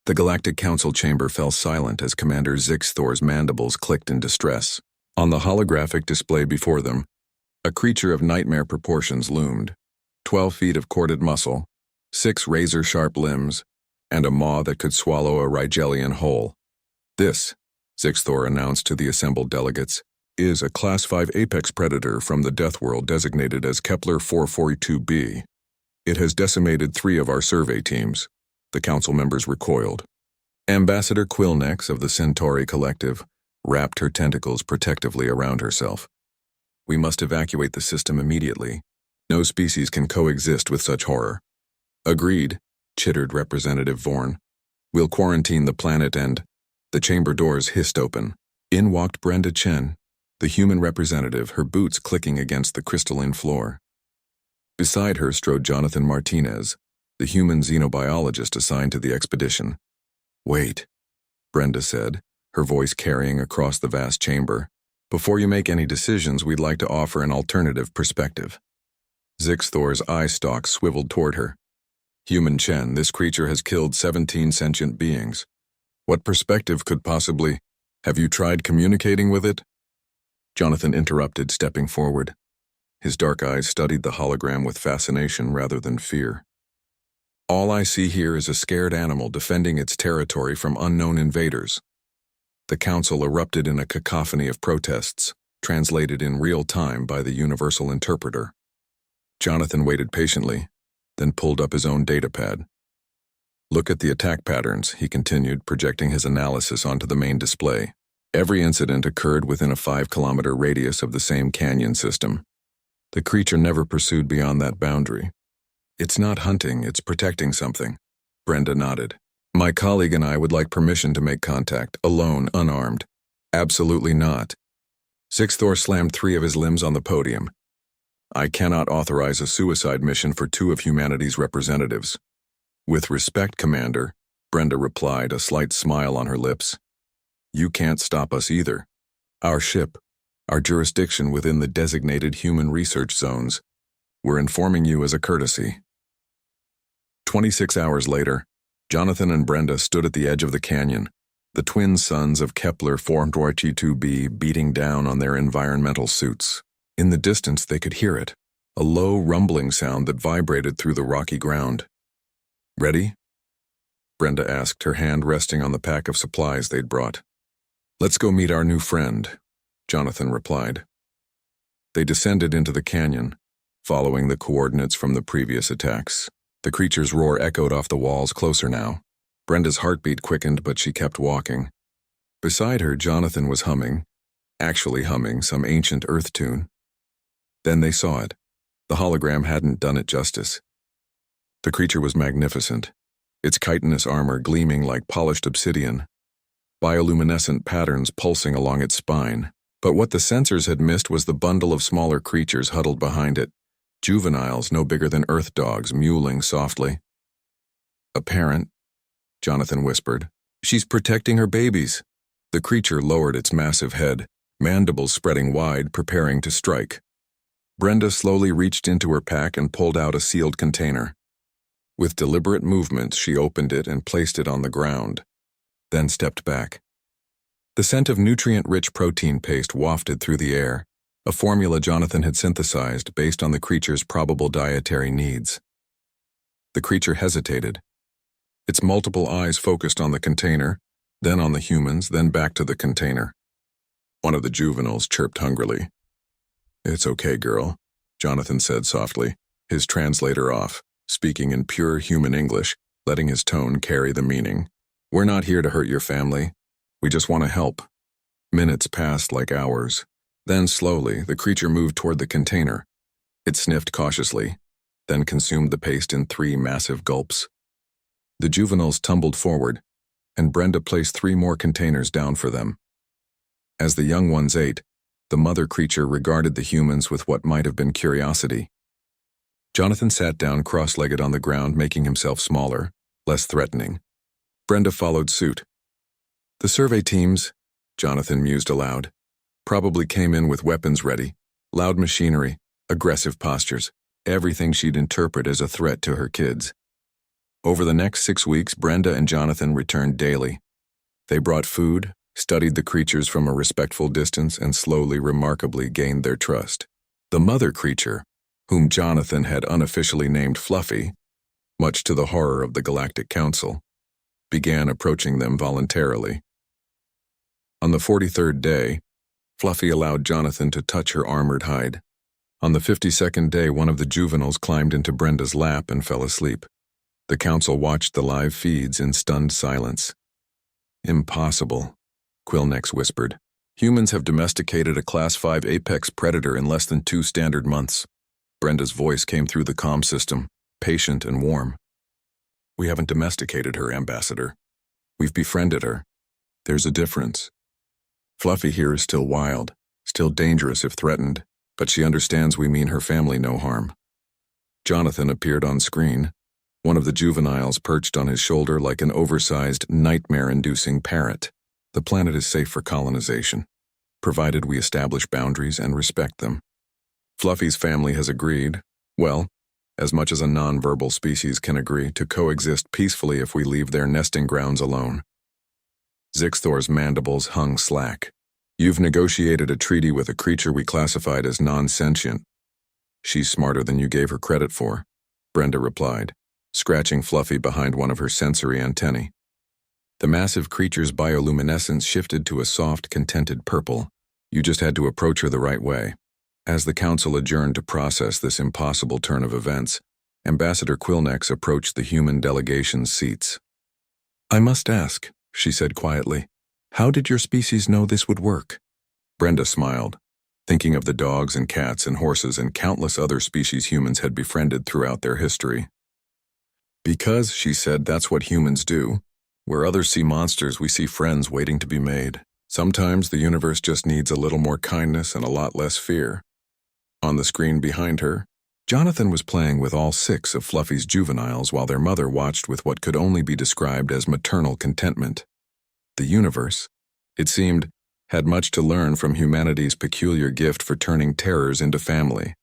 The Galactic Council chamber fell silent as Commander Zixthor's mandibles clicked in distress. On the holographic display before them, a creature of nightmare proportions loomed. 12 feet of corded muscle, 6 razor-sharp limbs, and a maw that could swallow a Rigelian whole. This, Zixthor announced to the assembled delegates, is a Class 5 apex predator from the Death World designated as Kepler 442b. It has decimated 3 of our survey teams. The council members recoiled. Ambassador Quillnex of the Centauri Collective wrapped her tentacles protectively around herself. We must evacuate the system immediately. No species can coexist with such horror. Agreed, chittered Representative Vorn. We'll quarantine the planet and... The chamber doors hissed open. In walked Brenda Chen, the human representative, her boots clicking against the crystalline floor. Beside her strode Jonathan Martinez, the human xenobiologist assigned to the expedition. Wait, Brenda said, her voice carrying across the vast chamber. Before you make any decisions, we'd like to offer an alternative perspective. Zixthor's eye stalk swiveled toward her. Human Chen, this creature has killed 17 sentient beings. What perspective could possibly... Have you tried communicating with it? Jonathan interrupted, stepping forward. His dark eyes studied the hologram with fascination rather than fear. All I see here is a scared animal defending its territory from unknown invaders. The council erupted in a cacophony of protests, translated in real time by the universal interpreter. Jonathan waited patiently, then pulled up his own datapad. Look at the attack patterns, he continued, projecting his analysis onto the main display. Every incident occurred within a 5-kilometer radius of the same canyon system. The creature never pursued beyond that boundary. It's not hunting, it's protecting something. Brenda nodded. My colleague and I would like permission to make contact, alone, unarmed. Absolutely not. Zixthor slammed 3 of his limbs on the podium. I cannot authorize a suicide mission for 2 of humanity's representatives. With respect, Commander, Brenda replied, a slight smile on her lips. You can't stop us either. Our ship, our jurisdiction within the designated human research zones. We're informing you as a courtesy. 26 hours later, Jonathan and Brenda stood at the edge of the canyon, the twin suns of Kepler 442b beating down on their environmental suits. In the distance they could hear it, a low rumbling sound that vibrated through the rocky ground. Ready? Brenda asked, her hand resting on the pack of supplies they'd brought. Let's go meet our new friend, Jonathan replied. They descended into the canyon, following the coordinates from the previous attacks. The creature's roar echoed off the walls closer now. Brenda's heartbeat quickened, but she kept walking. Beside her, Jonathan was actually humming some ancient earth tune. Then they saw it. The hologram hadn't done it justice. The creature was magnificent, its chitinous armor gleaming like polished obsidian, bioluminescent patterns pulsing along its spine. But what the sensors had missed was the bundle of smaller creatures huddled behind it, juveniles no bigger than earth dogs mewling softly. A parent, Jonathan whispered. She's protecting her babies. The creature lowered its massive head, mandibles spreading wide, preparing to strike. Brenda slowly reached into her pack and pulled out a sealed container. With deliberate movements, she opened it and placed it on the ground, then stepped back. The scent of nutrient-rich protein paste wafted through the air, a formula Jonathan had synthesized based on the creature's probable dietary needs. The creature hesitated. Its multiple eyes focused on the container, then on the humans, then back to the container. One of the juveniles chirped hungrily. It's okay, girl, Jonathan said softly, his translator off, speaking in pure human English, letting his tone carry the meaning. We're not here to hurt your family. We just want to help. Minutes passed like hours. Then slowly, the creature moved toward the container. It sniffed cautiously, then consumed the paste in 3 massive gulps. The juveniles tumbled forward, and Brenda placed 3 more containers down for them. As the young ones ate, the mother creature regarded the humans with what might have been curiosity. Jonathan sat down cross-legged on the ground, making himself smaller, less threatening. Brenda followed suit. The survey teams, Jonathan mused aloud, probably came in with weapons ready, loud machinery, aggressive postures, everything she'd interpret as a threat to her kids. Over the next 6 weeks, Brenda and Jonathan returned daily. They brought food, studied the creatures from a respectful distance, and slowly, remarkably gained their trust. The mother creature, whom Jonathan had unofficially named Fluffy, much to the horror of the Galactic Council, began approaching them voluntarily. On the 43rd day, Fluffy allowed Jonathan to touch her armored hide. On the 52nd day, one of the juveniles climbed into Brenda's lap and fell asleep. The council watched the live feeds in stunned silence. "Impossible," Quillnex whispered. "Humans have domesticated a Class 5 apex predator in less than 2 standard months." Brenda's voice came through the comm system, patient and warm. "We haven't domesticated her, Ambassador. We've befriended her. There's a difference. Fluffy here is still wild, still dangerous if threatened, but she understands we mean her family no harm." Jonathan appeared on screen, one of the juveniles perched on his shoulder like an oversized, nightmare-inducing parrot. "The planet is safe for colonization, provided we establish boundaries and respect them. Fluffy's family has agreed, well, as much as a non-verbal species can agree, to coexist peacefully if we leave their nesting grounds alone." Zixthor's mandibles hung slack. "You've negotiated a treaty with a creature we classified as non-sentient. She's smarter than you gave her credit for," Brenda replied, scratching Fluffy behind one of her sensory antennae. The massive creature's bioluminescence shifted to a soft, contented purple. "You just had to approach her the right way." As the council adjourned to process this impossible turn of events, Ambassador Quillnex approached the human delegation's seats. "I must ask," she said quietly, "how did your species know this would work?" Brenda smiled, thinking of the dogs and cats and horses and countless other species humans had befriended throughout their history. "Because," she said, "that's what humans do. Where others see monsters, we see friends waiting to be made. Sometimes the universe just needs a little more kindness and a lot less fear." On the screen behind her, Jonathan was playing with all 6 of Fluffy's juveniles while their mother watched with what could only be described as maternal contentment. The universe, it seemed, had much to learn from humanity's peculiar gift for turning terrors into family.